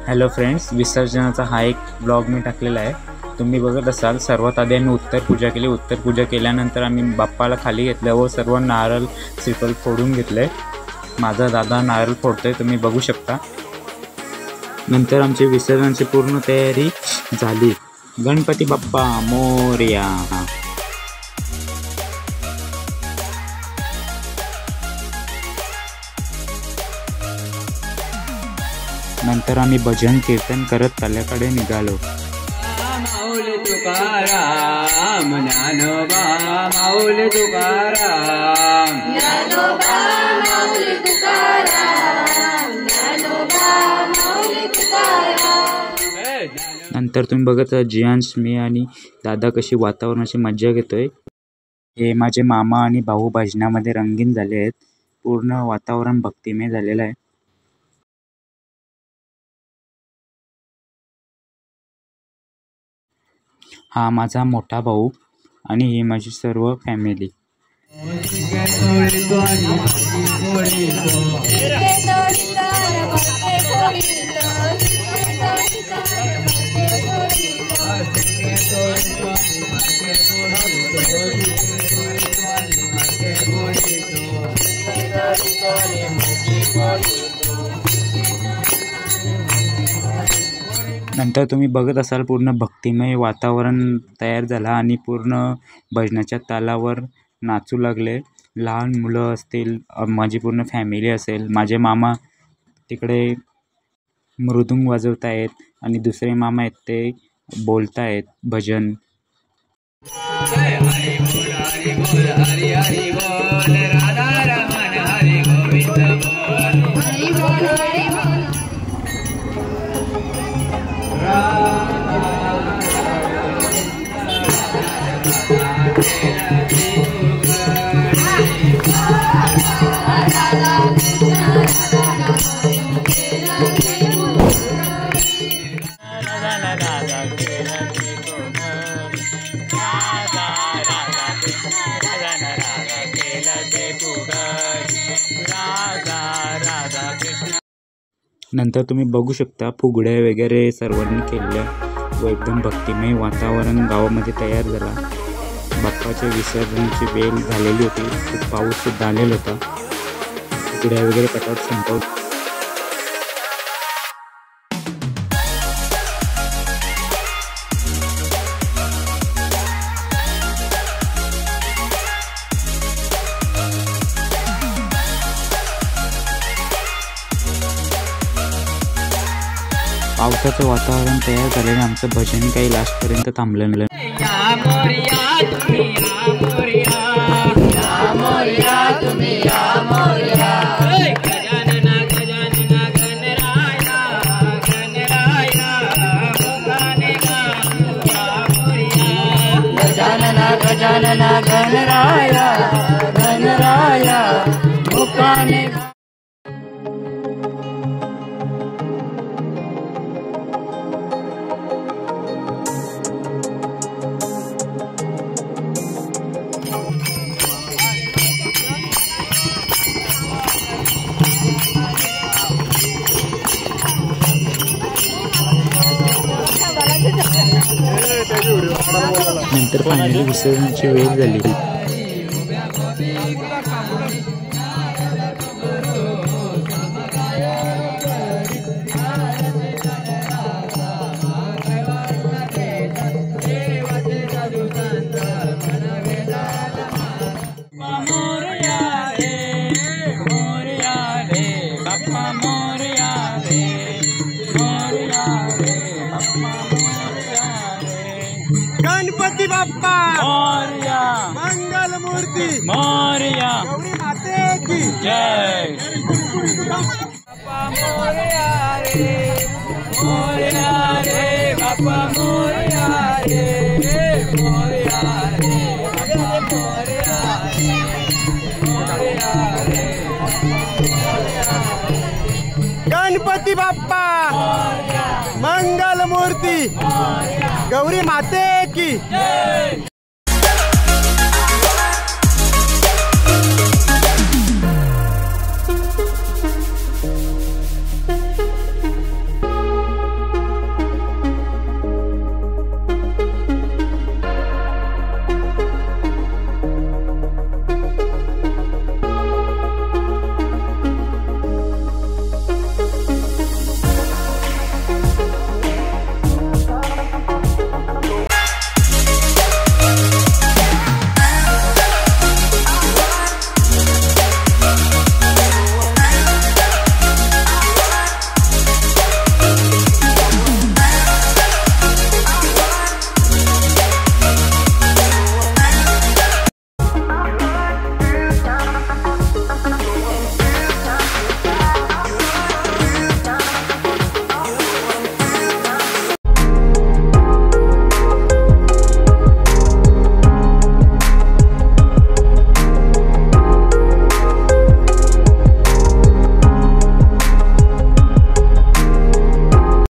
Hello friends, विसर्जनाचा हा एक blog मी टाकलेला आहे. तुम्ही बघत असाल. सर्वात आधी आम्ही उत्तर पूजा केली. उत्तर पूजा केल्यानंतर आम्ही बाप्पाला खाली घेतलं व सर्व नारळ श्रीफळ फोडून घेतले. माझा दादा नारळ फोडतोय, तुम्ही बघू शकता. नंतर आमची विसर्जनाची पूर्ण तयारी झाली. गणपती बाप्पा मोरया. नंतर आम्ही भजन कीर्तन करत तल्याकडे निघालो. माऊली तुकाराम ज्ञानोबा, माऊली तुकाराम, ज्ञानोबा, माऊली तुकाराम, ज्ञानोबा, माऊली तुकाराम. नंतर तुम्ही बघत जियांश, मी आणि दादा कशी वातावरणाची मज्जा घेतोय. हे माझे मामा आणि भाऊ भजनामध्ये रंगीन झाले आहेत. पूर्ण वातावरण भक्तिमय झालेलं आहे. हा माझा मोठा भाऊ आणि ही माझी सर्व फॅमिली. नंतर तुम्ही बघत असाल पूर्ण भक्तिमय वातावरण तयार झाला आणि पूर्ण भजनाच्या तालावर नाचू लागले. लहान मुलं असतील, माझी पूर्ण फॅमिली असेल. माझे मामा तिकडे मृदुंग वाजवत आहेत आणि दुसरे मामा आहेत ते बोलत आहेत भजन. नंतर तुम्ही बघू शकता फुगड्या वगैरे सर्वांनी केलेल्या व एकदम भक्तिमय वातावरण गावामध्ये तयार झाला. बाप्पाच्या विसर्जनाची वेळ झालेली होती. खूप पाऊस सुद्धा आलेला होता. फुगड्या वगैरे पटापट संपवत. पावसाचं वातावरण तयार झाल्याने आमचं भजन काही लास्टपर्यंत थांबलं नाही. गजानना गणराया गणराया मुकाने. नंतर फायनली विसर्जनाची वेळ झाली. गणपती बाप्पा मोरया, मंगल मूर्ती मोरया, गौरी माते की जय. बाप्पा मोरया रे, मोरया रे, बाप्पा मोरया रे, मोरया रे, बाप्पा मोरया रे, मोरया रे. गणपती बाप्पा मंगल मूर्ती गौरी माते की